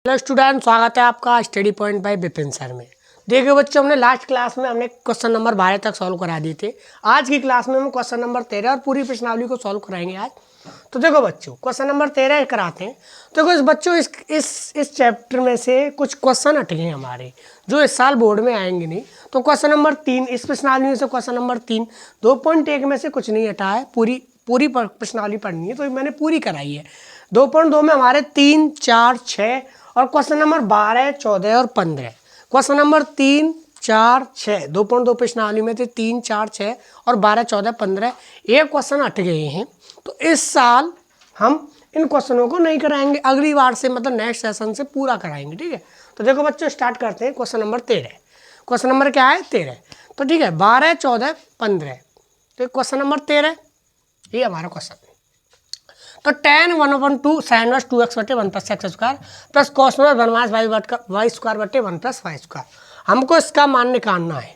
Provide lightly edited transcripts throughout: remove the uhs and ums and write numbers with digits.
Hello student, स्वागत है आपका study point by Vipin sir में। देखिए बच्चों, हमने लास्ट क्लास में हमने क्वेश्चन नंबर 12 तक सॉल्व करा दिए थे। आज की क्लास में हम क्वेश्चन नंबर 13 और पूरी प्रश्नावली को सॉल्व कराएंगे आज। तो देखो बच्चों, क्वेश्चन नंबर 13 कराते हैं। देखो इस बच्चों इस चैप्टर में से कुछ क्वेश्चन हट गए हमारे, जो इस साल बोर्ड में आएंगे नहीं। तो क्वेश्चन नंबर 3 इस प्रश्नावली में से क्वेश्चन नंबर 3 2.1 में से कुछ नहीं हटा है, पूरी प्रश्नावली पढ़नी है तो मैंने पूरी कराई है। 2.2 में हमारे 3, 4, 6 और क्वेश्चन नंबर 12, 14 और 15। क्वेश्चन नंबर 3, 4, 6 2.2 प्रश्नावली में थे 3, 4, 6 और 12, 14, 15 ये क्वेश्चन हट गए हैं। तो इस साल हम इन क्वेश्चनों को नहीं कराएंगे, अगली बार से मतलब नेक्स्ट सेशन से पूरा कराएंगे, ठीक है। तो देखो बच्चों, स्टार्ट करते हैं। Question number 13। क्वेश्चन नंबर क्या है? 13। तो ठीक है, 12, 14, 15। तो क्वेश्चन नंबर 13 ये हमारा क्वेश्चन है। तो tan 1/2 sin इनवर्स 2x बटे 1 plus x square plus cos inverse 1 minus y square बटे 1 प्लस वाई स्क्वायर, हमको इसका मान निकालना है।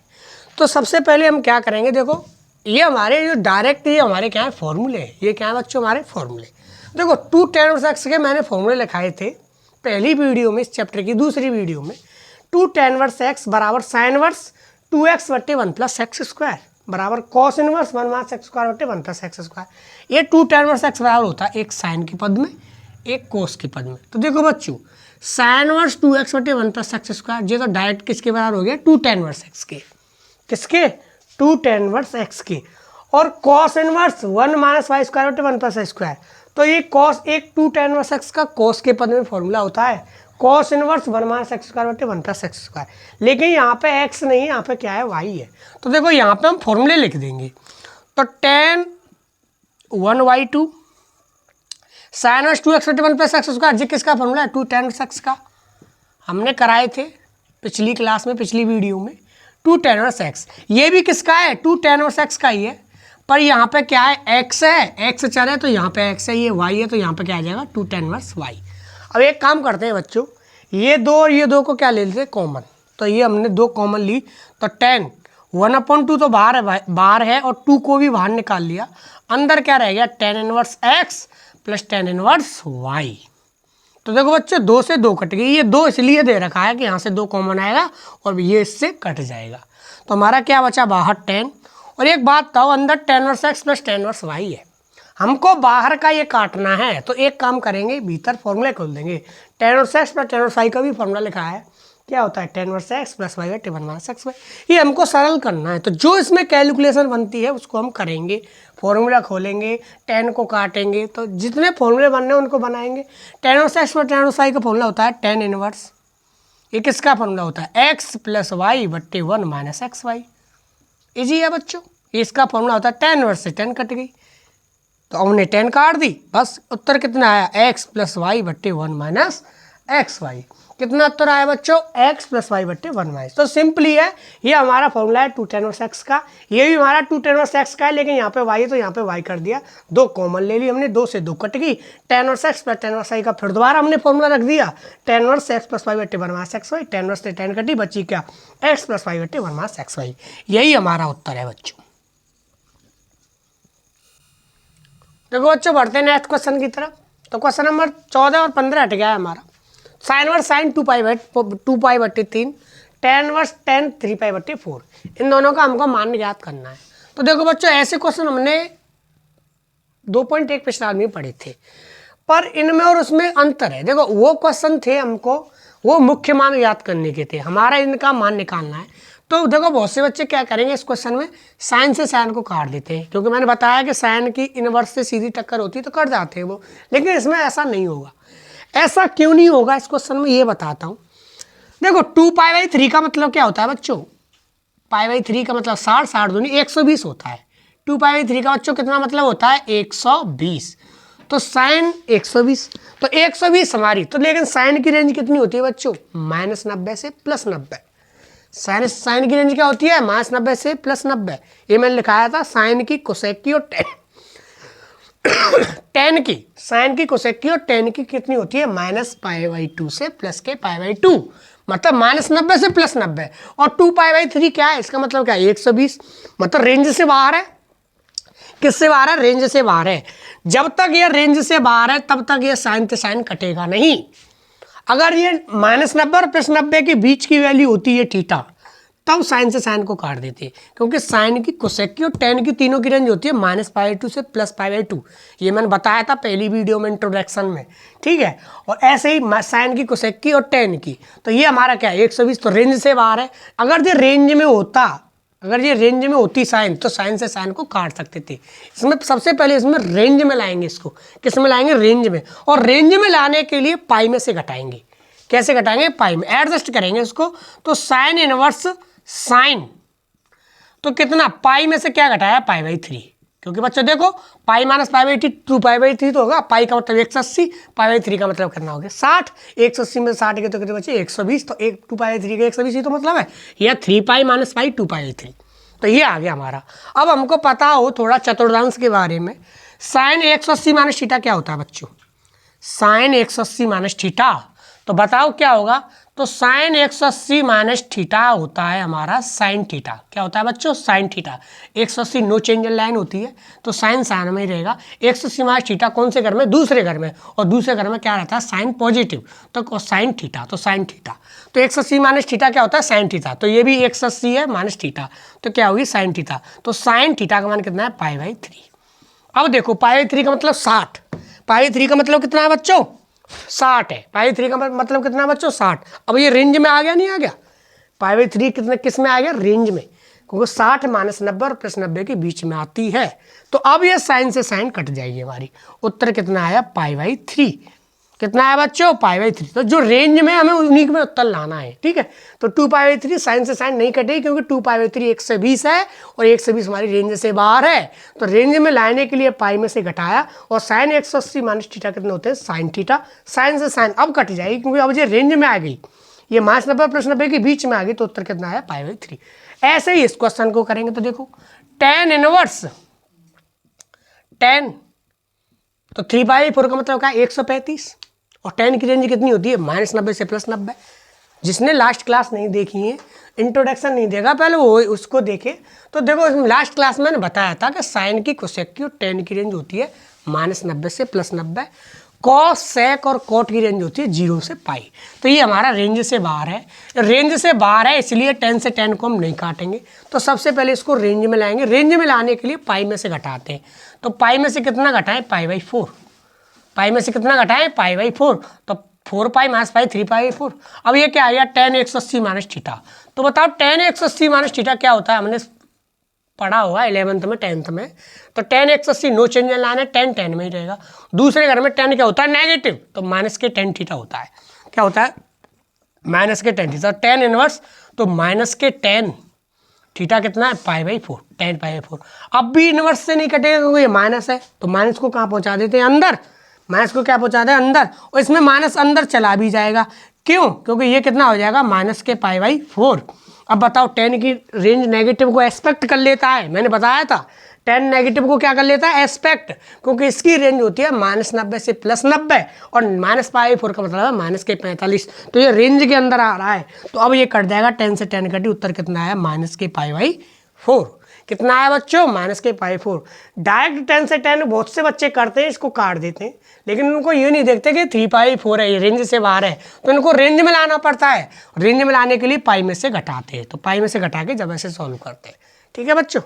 तो सबसे पहले हम क्या करेंगे, देखो ये हमारे जो डायरेक्ट ये हमारे क्या है फॉर्मूले, ये क्या है बच्चों हमारे फॉर्मूले। देखो 2 tan इनवर्स एक्स के मैंने फॉर्मूले लिखाए थे पहली वीडियो में, इस चैप्टर की दूसरी वीडियो में। 2 tan इनवर्स एक्स बराबर साइन इनवर्स 2x बटे 1 प्लस एक्स स्क्वायर बराबर cos inverse 1 minus x square बटे 1 प्लस एक्स स्क्वायर। ये 2 tan इनवर्स एक्स बराबर होता है एक साइन के पद में, एक कोस के पद में। तो देखो बच्चों, साइन इनवर्स 2x बटे 1 प्लस एक्स स्क्वायर ये तो डायरेक्ट किसके बराबर हो गया? 2 tan इनवर्स एक्स के। किसके? 2 tan इनवर्स एक्स के। और cos inverse 1 minus y square बटे 1 प्लस एक्स स्क्वायर। तो ये कॉस एक 2 tan इनवर्स एक्स का कॉस के पद में फॉर्मूला होता है, cos inverse 1 minus x square बटे 1 प्लस एक्स स्क्वायर। लेकिन यहाँ पे एक्स नहीं है, यहाँ पे क्या है? वाई है। तो देखो यहाँ पे हम फॉर्मूले लिख देंगे। तो tan 1/2 साइन इनवर्स 2x बटे 1 प्लस एक्स स्क्वायर, जी किसका फॉर्मूला है? 2 tan इनवर्स एक्स का। हमने कराए थे पिछली क्लास में, पिछली वीडियो में। 2 tan इनवर्स एक्स ये भी किसका है? 2 tan इनवर्स एक्स का ही है, पर यहाँ पे क्या है? एक्स है, एक्स चल है तो यहाँ पे एक्स है, ये वाई है तो यहाँ पे क्या आ जाएगा? 2 tan इनवर्स वाई। अब एक काम करते हैं बच्चों, ये दो और ये दो को क्या ले लेते हैं? कॉमन। तो ये हमने दो कॉमन ली, तो tan 1/2 तो बाहर है और 2 को भी बाहर निकाल लिया। अंदर क्या रह गया? tan inverse x plus tan inverse y। तो देखो बच्चों, 2 से 2 कट गई। ये 2 इसलिए दे रखा है कि यहाँ से 2 कॉमन आएगा और ये इससे कट जाएगा। तो हमारा क्या बचा? बाहर tan। और एक बात बताओ, अंदर tan inverse x plus tan inverse y है, हमको बाहर का ये काटना है। तो एक काम करेंगे, भीतर फॉर्मूले खोल देंगे। tan inverse x plus tan inverse y का भी फॉर्मूला लिखा है, क्या होता है? tan inverse x plus y बटे 1 माइनस एक्स वाई। ये हमको सरल करना है, तो जो इसमें कैलकुलेशन बनती है उसको हम करेंगे। फॉर्मूला खोलेंगे, tan को काटेंगे, तो जितने फॉर्मूले बनने हैं उनको बनाएंगे। tan inverse x plus tan inverse y का फॉर्मूला होता है tan इनवर्स, ये किसका फॉर्मूला होता है? x प्लस वाई बट्टे 1 माइनस एक्स वाई। ईजी है बच्चों, इसका फॉर्मूला होता है tan इनवर्स से tan कट गई तो हमने tan काट दी, बस उत्तर कितना आया? x प्लस वाई बट्टे 1 माइनस एक्स वाई। कितना उत्तर आया बच्चों? x प्लस वाई बट्टे 1 माइनस। तो सिंपली है, ये हमारा फॉर्मूला है 2 tan इनवर्स x का, ये भी हमारा 2 tan इनवर्स x का है, लेकिन यहाँ पे y है तो यहाँ पे y कर दिया। 2 कॉमन ले ली हमने, 2 से 2 कट गई। tan inverse x plus tan inverse y का फिर दोबारा हमने फॉर्मूला रख दिया, tan inverse x plus y बट्टे 1 minus x y. tan inverse से tan कटी, बची क्या? x प्लस वाई बट्टे 1 माइनस एक्स वाई। यही हमारा उत्तर है बच्चों। देखो बच्चों, बढ़ते हैं नेक्स्ट क्वेश्चन की तरफ। तो क्वेश्चन नंबर 14 और 15 हट गया है हमारा। साइन इनवर्स साइन 2 पाई बट्टे 3, tan इनवर्स tan 3 पाई बट्टे 4, इन दोनों का हमको मान ज्ञात करना है। तो देखो बच्चों, ऐसे क्वेश्चन हमने 2.1 प्रश्नावली में पढ़े थे, पर इनमें और उसमें अंतर है। देखो वो क्वेश्चन थे हमको वो मुख्य मान ज्ञात करने के थे, हमारा इनका मान निकालना है। तो देखो बहुत से बच्चे क्या करेंगे, इस क्वेश्चन में साइन से साइन को काट देते हैं, क्योंकि मैंने बताया कि साइन की इनवर्स से सीधी टक्कर होती है तो कट जाते हैं वो। लेकिन इसमें ऐसा नहीं होगा। ऐसा क्यों नहीं होगा इस क्वेश्चन में, ये बताता हूँ। देखो 2π/3 का मतलब क्या होता है बच्चों? π/3 का मतलब 60, 60 दूनी 120 होता है। 2π/3 का बच्चों कितना मतलब होता है? 120। तो साइन 120, तो 120 हमारी, तो लेकिन साइन की रेंज कितनी होती है बच्चों? -90 से +90। साइन की रेंज क्या होती है? -90 से +90। ये मैंने लिखाया था, साइन की, कोसेक की और tan की। साइन की, कोसेक की और tan की कितनी होती है? -π/2 से प्लस के π/2, मतलब -90 से +90। और 2π/3 क्या है? इसका मतलब क्या है? 120, मतलब रेंज से बाहर है। किससे बाहर है? रेंज से बाहर है। जब तक ये रेंज से बाहर है तब तक ये साइन से साइन कटेगा नहीं। अगर ये -90 और +90 के बीच की वैल्यू होती है थीटा, तब साइन से साइन को काट देते हैं, क्योंकि साइन की, कोसेक की और टेन की तीनों की रेंज होती है -π/2 से +π/2। ये मैंने बताया था पहली वीडियो में इंट्रोडक्शन में, ठीक है। और ऐसे ही साइन की, कोसेक की और टेन की, तो ये हमारा क्या है 120, तो रेंज से बाहर है। अगर ये रेंज में होता, अगर ये रेंज में होती साइन, तो साइन से साइन को काट सकते थे। इसमें सबसे पहले इसमें रेंज में लाएंगे, इसको किस में लाएंगे, रेंज में। और रेंज में लाने के लिए पाई में से घटाएंगे। कैसे घटाएंगे, पाई में एडजस्ट करेंगे इसको। तो साइन इनवर्स साइन, तो कितना, पाई में से क्या घटाया, π/3, क्योंकि बच्चों देखो पाई -π/3 2π/3 तो होगा। पाई का मतलब 180, π/3 का मतलब करना होगा 60। 180 में 60 के तो कितने बचे 120, तो 2π/3 का 120 तो मतलब है यह 3π - π 2π/3। तो ये आ गया हमारा। अब हमको पता हो थोड़ा चतुर्थांश के बारे में। साइन 180 - थीटा क्या होता है बच्चों, साइन 180 - थीटा, तो बताओ क्या होगा। तो साइन 180 - थीटा होता है हमारा साइन थीटा। क्या होता है बच्चों, sine theta. 180 no change in line होती है, तो साइन साइन में ही रहेगा। 180 - थीटा कौन से घर में, दूसरे घर में, और दूसरे घर में क्या रहता है, साइन पॉजिटिव, तो साइन थीटा, तो साइन थीटा। तो 180 - थीटा क्या होता है, साइन थीटा। तो ये भी 180 है माइनस थीटा, तो क्या होगी साइन थीटा। तो साइन थीटा का मान कितना है, π/3। अब देखो π/3 का मतलब 60, π/3 का मतलब कितना है बच्चों, 60 है। π/3 का मतलब कितना है बच्चों, 60। अब ये रेंज में आ गया, नहीं आ गया, π/3 कितने, किस में आ गया, रेंज में, क्योंकि 60 -90 और +90 के बीच में आती है। तो अब ये साइन से साइन कट जाएगी हमारी। उत्तर कितना आया, π/3। कितना है बच्चों, π/3। तो जो रेंज में हमें उन्हीं में उत्तर लाना है, ठीक है। तो 2π/3 साइन से साइन नहीं कटेगी, क्योंकि 2π/3 120 है और 120 हमारी रेंज से बाहर है। तो रेंज में लाने के लिए पाई में से घटाया, और साइन 180 - थीटा कितने होते हैं, साइन थीटा। साइन से साइन अब कट जाएगी, क्योंकि अब ये रेंज में आ गई, ये -90 +90 के बीच में आ गई, तो उत्तर कितना आया, π/3। ऐसे ही इस क्वेश्चन को करेंगे। तो देखो tan इनवर्स tan, तो 3/4 का मतलब क्या है, 135, और tan की रेंज कितनी होती है, -90 से +90। जिसने लास्ट क्लास नहीं देखी है, इंट्रोडक्शन नहीं देखा पहले, वो उसको देखे। तो देखो लास्ट क्लास में मैंने बताया था कि साइन की, कोसेक की और tan की रेंज होती है -90 से +90। कॉस, सेक और कॉट की रेंज होती है 0 से π। तो ये हमारा रेंज से बाहर है, रेंज से बाहर है, इसलिए tan से tan को हम नहीं काटेंगे। तो सबसे पहले इसको रेंज में लाएंगे। रेंज में लाने के लिए पाई में से घटाते हैं। तो पाई में से कितना घटाएं, π/4। पाई में से कितना घटाएं, π/4, तो 4π - π 3π/4। अब ये क्या आ गया, tan 180 - थीटा। तो बताओ tan 180 - थीटा क्या होता है, हमने पढ़ा हुआ 11th में 10th में। तो tan 180 no change in line है, tan में ही रहेगा। दूसरे घर में tan क्या होता है, नेगेटिव, तो माइनस के tan थीटा होता है। क्या होता है, माइनस के tan थीटा। tan इनवर्स, तो माइनस के tan थीटा कितना है, π/4, tan π/4। अब भी इनवर्स से नहीं कटेगा, क्योंकि ये माइनस है, तो माइनस को कहाँ पहुँचा देते हैं, अंदर। माइनस को क्या पहुँचा दें, अंदर, और इसमें माइनस अंदर चला भी जाएगा। क्यों, क्योंकि ये कितना हो जाएगा, -π/4। अब बताओ tan की रेंज नेगेटिव को एक्सपेक्ट कर लेता है, मैंने बताया था tan नेगेटिव को क्या कर लेता है, एक्सपेक्ट, क्योंकि इसकी रेंज होती है -90 से +90, और -π/4 का मतलब है -45। तो ये रेंज के अंदर आ रहा है। तो अब ये कट जाएगा, tan से tan कटी, उत्तर कितना आया, -π/4। कितना आया बच्चों, -π/4। डायरेक्ट tan से tan बहुत से बच्चे करते हैं, इसको काट देते हैं, लेकिन उनको ये नहीं देखते कि 3π/4 है, ये रेंज से बाहर है, तो इनको रेंज में लाना पड़ता है। रेंज में लाने के लिए पाई में से घटाते हैं, तो पाई में से घटा के जब ऐसे सॉल्व करते हैं, ठीक है बच्चों।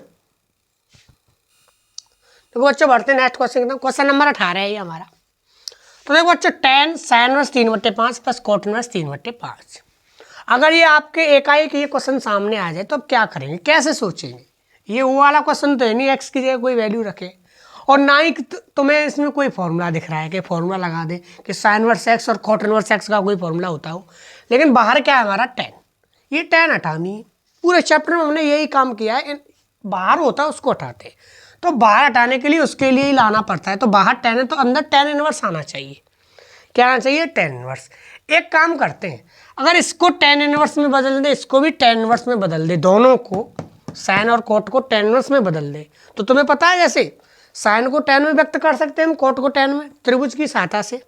देखो बच्चों बढ़ते हैं नेक्स्ट क्वेश्चन, क्वेश्चन नंबर 18 है ये हमारा। तो देखो बच्चों tan sin inverse 3/5 plus cot inverse 3/5। अगर ये आपके एकाएक ये क्वेश्चन सामने आ जाए तो अब क्या करेंगे, कैसे सोचेंगे। ये वो वाला क्वेश्चन तो है नहीं एक्स की जगह कोई वैल्यू रखे, और ना ही तुम्हें इसमें कोई फॉर्मूला दिख रहा है कि फॉर्मूला लगा दे कि sin इनवर्स x और cot इनवर्स x का कोई फॉर्मूला होता हो। लेकिन बाहर क्या है हमारा tan, ये tan हटानी है। पूरे चैप्टर में हमने यही काम किया है, बाहर होता है उसको हटाते हैं। तो बाहर हटाने के लिए उसके लिए ही लाना पड़ता है। तो बाहर tan है तो अंदर tan इनवर्स आना चाहिए। क्या आना चाहिए, tan इनवर्स। एक काम करते हैं, अगर इसको tan इनवर्स में बदल दे, इसको भी tan इनवर्स में बदल दे, दोनों को साइन और कोट को tan इनवर्स में बदल दे, तो तुम्हें पता है जैसे साइन को tan में व्यक्त कर सकते हैं हम, कोट को tan में, त्रिभुज की सहायता से।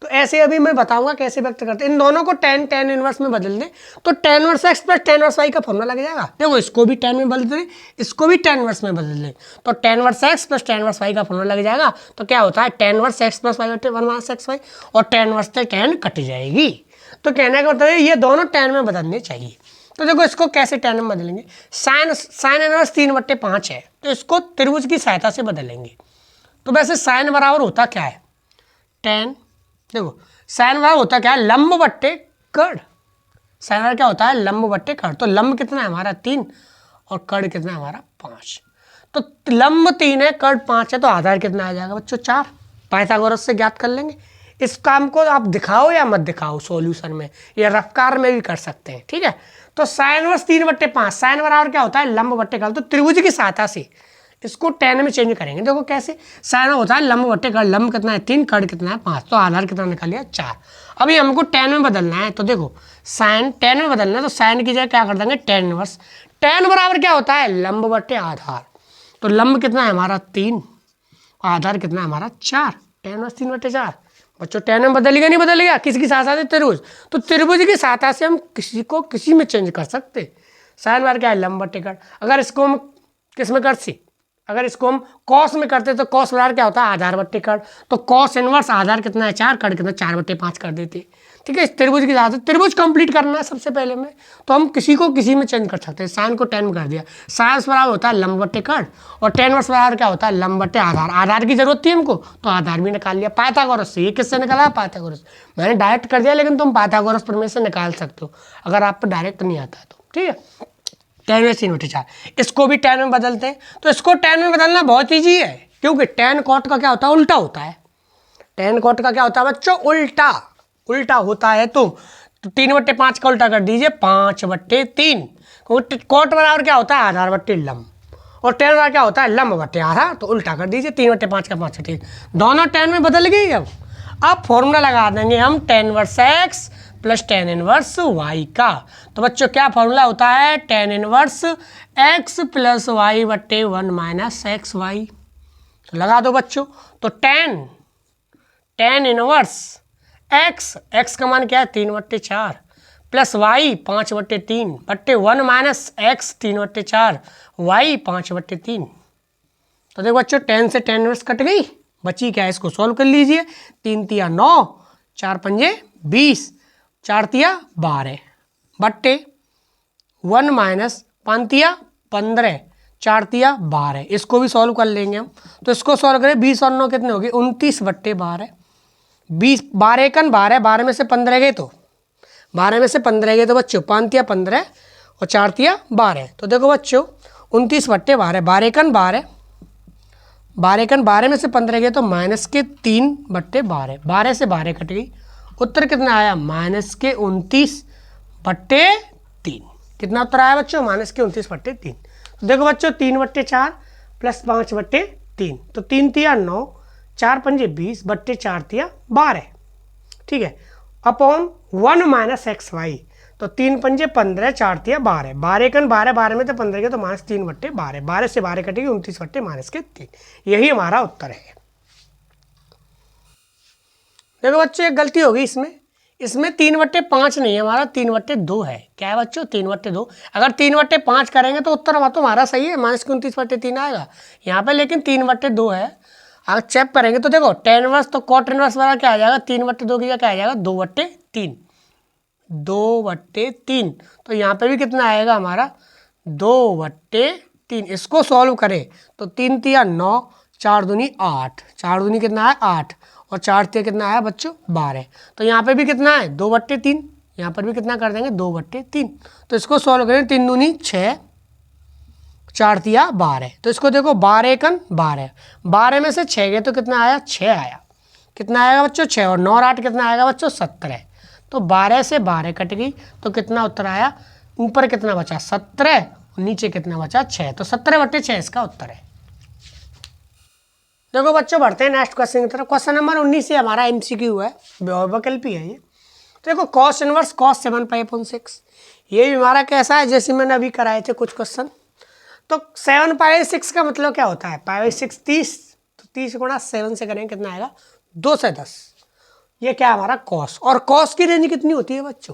तो ऐसे अभी मैं बताऊंगा कैसे व्यक्त करते हैं। इन दोनों को tan इनवर्स में बदल दे, तो tan inverse x plus tan inverse y का फॉर्मूला लग जाएगा। देखो इसको भी tan में बदल दे, इसको भी tan इनवर्स में बदल दे, तो tan inverse x plus tan inverse y का फॉर्मूला लग जाएगा। तो क्या होता है, tan inverse x plus y 1 - x y, और tan इनवर्स से tan कट जाएगी। तो कहने का मतलब है ये दोनों tan में बदलने चाहिए। तो देखो इसको कैसे tan में बदलेंगे, साइन इनवर्स 3/5 है, तो इसको त्रिभुज की सहायता से बदलेंगे। तो वैसे साइन बराबर होता क्या है, tan। देखो साइन बराबर होता क्या है, लंब बट्टे कर्ण। साइन बराबर क्या होता है, लंब बट्टे कर्ण। तो लंब कितना है हमारा 3 और कर्ण कितना है हमारा 5। तो लंब 3 है, कर्ण 5 है, तो आधार कितना आ जाएगा बच्चों 4। पाइथागोरस से ज्ञात कर लेंगे। इस काम को आप दिखाओ या मत दिखाओ सॉल्यूशन में, या रफ्तार में भी कर सकते हैं, ठीक है। तो साइन इनवर्स 3/5, साइन बराबर क्या होता है, लंब बट्टे कर्ण। तो त्रिभुज की सहायता से इसको tan में चेंज करेंगे। देखो कैसे, साइन होता है लंब बट्टे कर्ण, लंब कितना है 3, कर्ण कितना है 5, तो आधार कितना निकल लिया 4। अभी हमको tan में बदलना है, तो देखो साइन tan में बदलना है, तो साइन की जगह क्या कर देंगे tan इनवर्स। tan बराबर क्या होता है, लंब बट्टे आधार। तो लंब कितना है हमारा 3, आधार कितना है हमारा 4, tan इनवर्स 3/4। बच्चों tan में बदलेगा नहीं बदलेगा, किसकी सहायता से, त्रिभुज। तो त्रिभुज की सहायता से हम किसी को किसी में चेंज कर सकते। साइन बार क्या है, लंब बट्टे कर्ण। अगर इसको हम किस में करते, अगर इसको हम कॉस में करते तो कॉस बराबर क्या होता है, आधार बट्टे कर्ण। तो कॉस इनवर्स आधार कितना है 4, कर्ण कितना 4/5 कर देते। ठीक है, त्रिभुज की सहायता, त्रिभुज कंप्लीट करना है सबसे पहले में, तो हम किसी को किसी में चेंज कर सकते हैं। साइन को tan में कर दिया, साइन बराबर होता है लंब बट्टे कर्ण, और tan इनवर्स बराबर क्या होता है, लंब बट्टे आधार। आधार की जरूरत थी हमको, तो आधार भी निकाल लिया पाइथागोरस से। ये किससे निकाला, पाइथागोरस। मैंने डायरेक्ट कर दिया, लेकिन तुम पाइथागोरस प्रमेय से निकाल सकते हो अगर आपको डायरेक्ट नहीं आता तो, ठीक है। tan इनवर्स 3/4, इसको भी tan में बदलते हैं। तो इसको tan में बदलना बहुत ईजी है, क्योंकि tan cot का क्या होता है, उल्टा होता है। tan cot का क्या होता है बच्चों, उल्टा। उल्टा होता है तो 3/5 का उल्टा कर दीजिए 5/3। cot बराबर क्या होता है, आधार बट्टे लंब, और tan बराबर क्या होता है, लंब बट्टे आधार। तो उल्टा कर दीजिए 3/5 का 5/3, दोनों tan में बदल गई। अब फॉर्मूला लगा देंगे हम tan inverse x plus tan inverse y का। तो बच्चों क्या फॉर्मूला होता है, tan inverse x plus y बट्टे 1 माइनस एक्स वाई। तो लगा दो बच्चों। तो tan इनवर्स x का मान क्या है 3/4 प्लस y 5/3 बट्टे 1 माइनस x 3/4 y 5/3। तो देखो बच्चों tan से tan इनवर्स कट गई, बची क्या है, इसको सॉल्व कर लीजिए। 3 तिया 9, 4 पंजे 20, 4 तिया 12 बट्टे 1 माइनस 5 तिया 15, 4 तिया 12। इसको भी सॉल्व कर लेंगे हम। तो इसको सॉल्व करें, 20 और 9 कितने हो गए, 29/12। 20 12 एकन 12, 12 में से 15 गए तो 12 में से 15 गए तो बच्चों 5 तिया 15 और 4 तिया 12। तो देखो बच्चों 29/12, 12 एकन 12, 12 एकन 12 में से 15 गए तो माइनस के 3/12, 12 से 12 कट गई। उत्तर कितना आया, माइनस के 29/3। कितना उत्तर आया बच्चों, माइनस के 29/3। तो देखो बच्चों 3/4 प्लस 5/3, तो 3 तिया 9, 4 पंजे 20 बट्टे 4 तिया 12, ठीक है, अपॉन 1 माइनस एक्स वाई। तो 3 पंजे 15, 4 तिया 12, 12 एकन 12, 12 में तो 15 के तो माइनस 3/12, 12 से 12 कटेगी 29/-3। यही हमारा उत्तर है। देखो बच्चों एक गलती होगी इसमें 3/5 नहीं है हमारा, 3/2 है। क्या है बच्चों, 3/2। अगर 3/5 करेंगे तो उत्तर तो हमारा सही है, माइनस 29/3 आएगा यहाँ पे, लेकिन 3/2 है। अगर चेक करेंगे तो देखो tan इनवर्स तो cot इनवर्स वाला क्या आ जाएगा, 3/2 की जगह क्या आ जाएगा, 2/3, 2/3। तो यहाँ पे भी कितना आएगा हमारा 2/3। इसको सॉल्व करें तो 3 तिया 9, 4 दूनी 8, 4 दूनी कितना है 8, और 4 तिया कितना आया बच्चों 12। तो यहाँ पे भी कितना है 2/3, यहाँ पर भी कितना कर देंगे 2/3। तो इसको सॉल्व करें, 3 दूनी 6, 4 तिया 12। तो इसको देखो 12 एकन 12, 12 में से 6 गए तो कितना आया 6 आया। कितना आएगा बच्चों 6, और 9 और 8 कितना आएगा बच्चों 17। तो 12 से 12 कट गई, तो कितना उत्तर आया, ऊपर कितना बचा 17, नीचे कितना बचा 6। तो 17/6 इसका उत्तर है। देखो बच्चों बढ़ते हैं नेक्स्ट क्वेश्चन की तरफ। क्वेश्चन नंबर 19 से हमारा एमसीक्यू है, वैकल्पिक है ये। तो देखो cos इनवर्स cos 7π/6, ये भी हमारा कैसा है, जैसे मैंने अभी कराए थे कुछ क्वेश्चन। तो 7π/6 का मतलब क्या होता है, π/6 30, तो 30 गुणा 7 से करेंगे कितना आएगा 2 से 10। ये क्या हमारा cos, और cos की रेंज कितनी होती है बच्चों,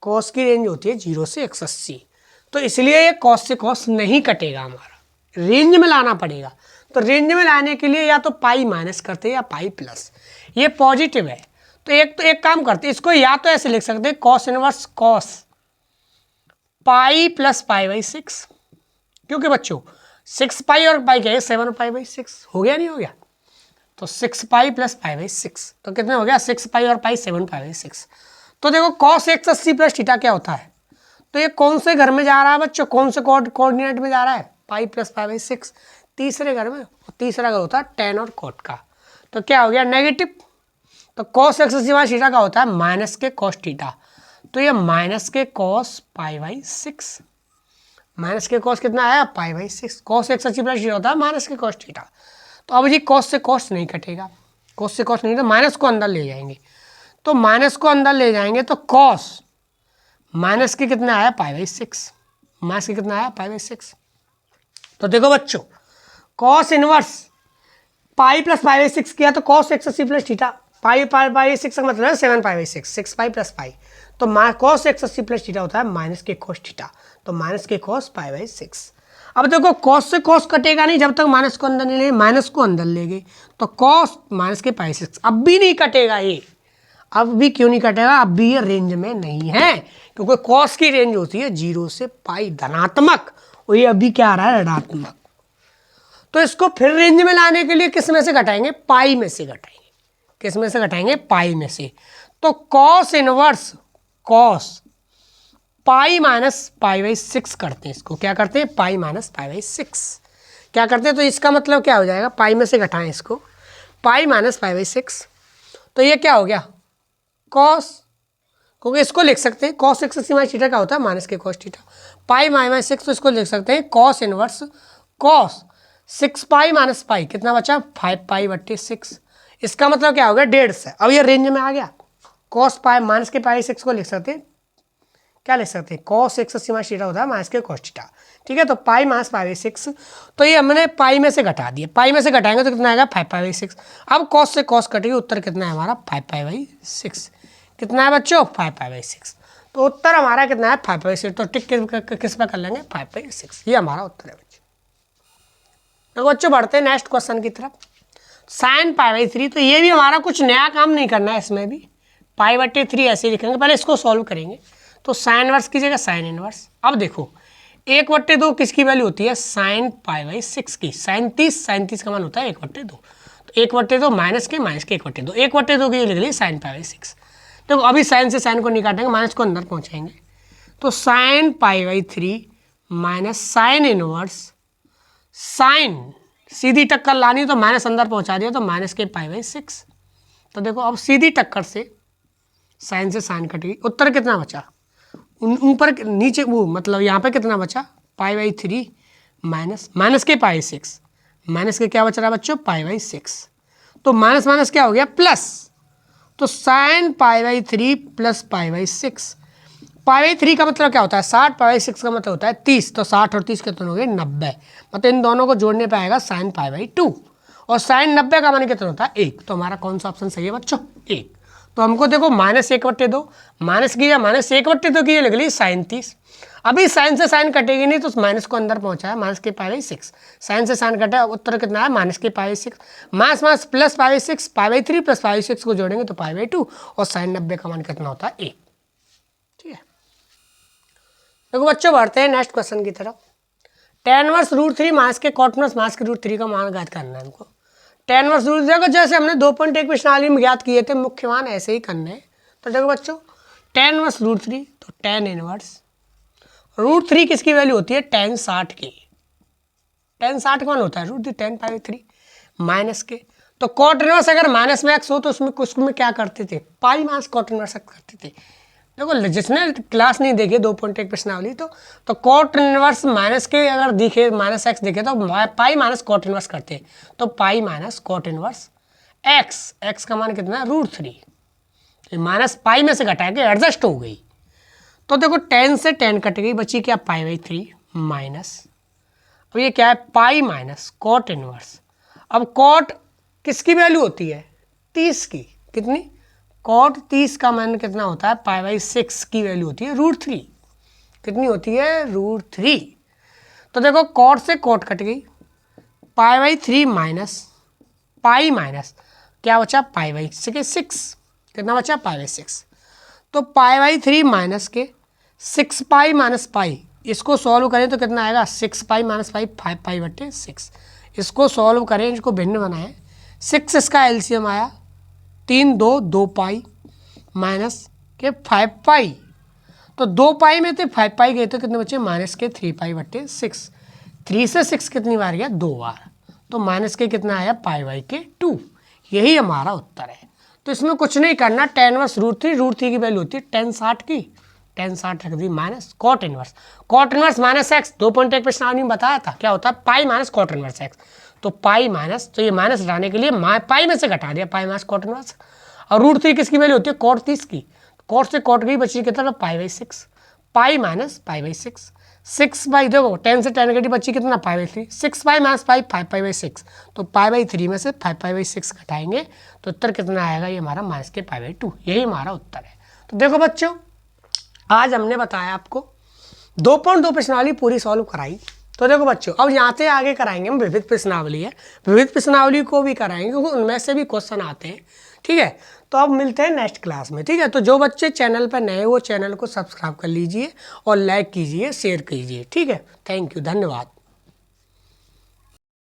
cos की रेंज होती है 0 से 180। तो इसलिए ये cos से cos नहीं कटेगा, हमारा रेंज में लाना पड़ेगा। तो रेंज में लाने के लिए या तो पाई माइनस करते हैं या पाई प्लस। ये पॉजिटिव है तो एक काम करते हैं, इसको या तो ऐसे लिख सकते हैं cos inverse cos pi plus pi by 6, क्योंकि बच्चों 6 पाई और पाई क्या है 7 पाई बाई 6, हो गया नहीं हो गया, तो 6 पाई प्लस पाई बाई 6, तो कितने हो गया 6 पाई और पाई 7 पाई बाई 6। तो देखो कॉस एक्स अस्सी प्लस थीटा क्या होता है, तो ये कौन से घर में जा रहा है बच्चों, कौन से कोऑर्डिनेट में जा रहा है, पाई प्लस पाई बाई 6, तीसरे घर में, तीसरा घर होता है टेन और कॉट का, तो क्या हो गया नेगेटिव। तो कॉस एक्स अस्सी माइनस थीटा का होता है माइनस के कॉस थीटा, तो ये माइनस के कॉस पाई बाई 6, माइनस के कॉस कितना आया पाई बाई 6, कॉस एक्स अस्सी प्लस थीटा होता है माइनस के कॉस थीटा। तो अब जी कॉस से कॉस नहीं कटेगा, कॉस से कॉस नहीं, तो माइनस को अंदर ले जाएंगे, तो माइनस को अंदर ले जाएंगे तो कॉस माइनस के कितना आया पाई बाई 6, माइनस के कितना आया पाई बाई 6। तो देखो बच्चों cos inverse pi plus pi by 6 किया तो कॉस एक्स अस्सी plus theta, pi pi by 6 का मतलब है 7 pi by 6, 6 pi plus pi, तो कॉस एक्स अस्सी प्लस थीटा होता है माइनस के कॉस थीटा, तो माइनस के कॉस पाई बाई 6। अब देखो कॉस से कॉस कटेगा नहीं जब तक माइनस को अंदर नहीं ले, माइनस को अंदर ले गए तो कॉस माइनस के पाई 6, अब भी नहीं कटेगा ये, अब भी क्यों नहीं कटेगा, अब भी ये रेंज में नहीं है, क्योंकि कॉस की रेंज होती है 0 से पाई धनात्मक, और ये अभी क्या आ रहा है ऋणात्मक। तो इसको फिर रेंज में लाने के लिए किस में से घटाएंगे, पाई में से घटाएंगे, किस में से घटाएंगे पाई में से। तो cos inverse cos pi minus pi by 6 करते हैं, इसको क्या करते हैं पाई माइनस पाई बाई 6 क्या करते हैं, तो इसका मतलब क्या हो जाएगा, पाई में से घटाएं इसको, पाई माइनस पाई बाई 6, तो ये क्या हो गया कॉस, क्योंकि इसको लिख सकते हैं कॉस एक्स अस्सी माइनस थीटा का होता है माइनस के कॉस थीटा, पाई माइनस 6, तो इसको लिख सकते हैं cos inverse cos 6 pi minus pi, कितना बचा 5 पाई बट्टे 6, इसका मतलब क्या हो गया 1.5। अब ये रेंज में आ गया, कॉस पाई माइनस के पाई 6 को लिख सकते हैं, क्या लिख सकते हैं कॉस एक्स अस्सी माइनस थीटा होता है माइनस के कॉस थीटा, ठीक है, तो पाई माइनस पाई बाई 6, तो ये हमने पाई में से घटा दिया, पाई में से घटाएंगे तो कितना आएगा 5 पाई बाई 6। अब कॉस से कॉस कटेगी, उत्तर कितना है हमारा 5 पाई बाई 6, कितना है बच्चों 5 पाई बाई 6, तो उत्तर हमारा कितना है 5 पाई बाई 6, तो टिक किस पे कर लेंगे 5 पाई 6, ये हमारा उत्तर है बच्चों। तो बच्चों बढ़ते हैं नेक्स्ट क्वेश्चन की तरफ, साइन पाई बाई 3, तो ये भी हमारा कुछ नया काम नहीं करना है, इसमें भी पाई बट्टे 3 ऐसे लिखेंगे, पहले इसको सॉल्व करेंगे। तो साइन इनवर्स की जगह साइन इनवर्स, अब देखो 1/2 किसकी वैल्यू होती है साइन पाई बाई 6 की, साइन 30 का मान होता है 1/2, तो 1/2 माइनस के 1/2, 1/2 की लिख ली साइन पाई बाई 6। देखो अभी साइन से साइन को नहीं काटेंगे, माइनस को अंदर पहुंचाएंगे, तो sine pi by 3 minus sine inverse sine, सीधी टक्कर लानी तो माइनस अंदर पहुंचा दिया, तो माइनस के पाई बाई 6। तो देखो अब सीधी टक्कर से साइन से साइन कटेगी, उत्तर कितना बचा, ऊपर नीचे वो मतलब यहाँ पे कितना बचा पाई बाई 3 माइनस के पाई 6, माइनस के क्या बच रहा है बच्चों पाई बाई 6, तो माइनस माइनस क्या हो गया प्लस, तो sine pi by 3 plus pi by 6, pi by 3 का मतलब क्या होता है 60, पाई बाई 6 का मतलब होता है 30, तो 60 और 30 कितने हो गए 90, मतलब इन दोनों को जोड़ने पे आएगा साइन पाई बाई 2, और साइन 90 का मान कितना होता है 1, तो हमारा कौन सा ऑप्शन सही है बच्चों 1। तो हमको देखो -1/2 माइनस किया, -1/2 की लिख ली साइन 30, अभी साइन से साइन कटेगी नहीं, तो माइनस को अंदर पहुंचा है माइनस के पाई बाई 6, साइन से साइन कटा, उत्तर कितना है माइनस के pi by 6, minus minus plus pi by 6, pi by 3 plus pi by 6 को जोड़ेंगे तो पाई बाई 2, और साइन 90 का मान कितना होता है 1, ठीक है। देखो बच्चों बढ़ते हैं नेक्स्ट क्वेश्चन की तरफ, tan इनवर्स √3 माइनस के cot इनवर्स माइनस के √3 का मान ज्ञात करना है हमको। tan इनवर्स √3 देखो जैसे हमने 2.1 प्रश्नावली में ज्ञात किए थे मुख्य मान, ऐसे ही करने हैं। तो देखो बच्चों tan इनवर्स √3, तो tan इनवर्स √3 किसकी वैल्यू होती है tan 60 की, tan 60 का मान होता है √3 tan पाई 3 माइनस के, तो cot इनवर्स अगर माइनस में x हो तो उसमें क्या करते थे पाई माइनस cot इनवर्स करते थे। देखो जिसने क्लास नहीं देखी 2.1 प्रश्नावली तो कॉट इनवर्स माइनस के अगर दिखे माइनस एक्स दिखे तो पाई माइनस कॉट इनवर्स करते, तो pi minus cot inverse x का मान कितना है √3, माइनस पाई में से घटा के एडजस्ट हो गई, तो देखो 10 से 10 कट गई, बची क्या पाई बाई 3 माइनस, अब ये क्या है पाई माइनस कॉट इनवर्स, अब कॉट किसकी वैल्यू होती है 30 की, कितनी कॉट 30 का मान कितना होता है पाई बाई 6 की वैल्यू होती है √3, कितनी होती है √3, तो देखो कॉट से कॉट कट गई, पाई बाई 3 माइनस पाई माइनस क्या बचा पाई बाई 6, कितना बचा पाई बाई 6। तो पाई बाई 3 माइनस के 6 पाई माइनस पाई, इसको सॉल्व करें तो कितना आएगा 6 पाई माइनस पाई 5 पाई बटे 6। इसको सॉल्व करें, इसको भिन्न बनाएं, 6 इसका एलसीएम आया 3 2 2 पाई माइनस के 5 पाई, तो 2 पाई में थे 5 पाई गए तो कितने बचे माइनस के 3 पाई बटे 6। 3 से 6 कितनी बार गया 2 बार, तो माइनस के कितना आया पाई बाई के 2। यही हमारा उत्तर है। तो इसमें कुछ नहीं करना, tan इनवर्स √3 की वैल्यू होती है tan 60 की, tan 60 रख दी minus cot inverse minus x 2.1 प्रश्नावली में बताया था क्या होता है pi minus cot inverse x. तो पाई माइनस, तो ये माइनस हटाने के लिए पाई में से घटा दिया पाई माइनस cot इनवर्स, और √3 किसकी वैल्यू होती है cot 30 की, cot से cot गई बची कितना pi by 6, pi minus pi by 6, 6 by देखो 10 से 10 घटी बची कितना पाई by 3, 6 pi minus pi 5 pi by 6, तो पाई बाई 3 में से 5 पाई बाई 6 घटाएंगे तो उत्तर कितना आएगा, ये हमारा माइनस के पाई बाई 2, यही हमारा उत्तर है। तो देखो बच्चों, आज हमने बताया आपको 2.2 प्रश्नावली पूरी सॉल्व कराई। तो देखो बच्चों, अब यहाँ से आगे कराएंगे हम विविध प्रश्नावली है, विविध प्रश्नावली को भी कराएंगे क्योंकि उनमें से भी क्वेश्चन आते हैं। ठीक है, तो अब मिलते हैं नेक्स्ट क्लास में। ठीक है, तो जो बच्चे चैनल पर नए वो चैनल को सब्सक्राइब कर लीजिए और लाइक कीजिए, शेयर कीजिए। ठीक है, थैंक यू, धन्यवाद।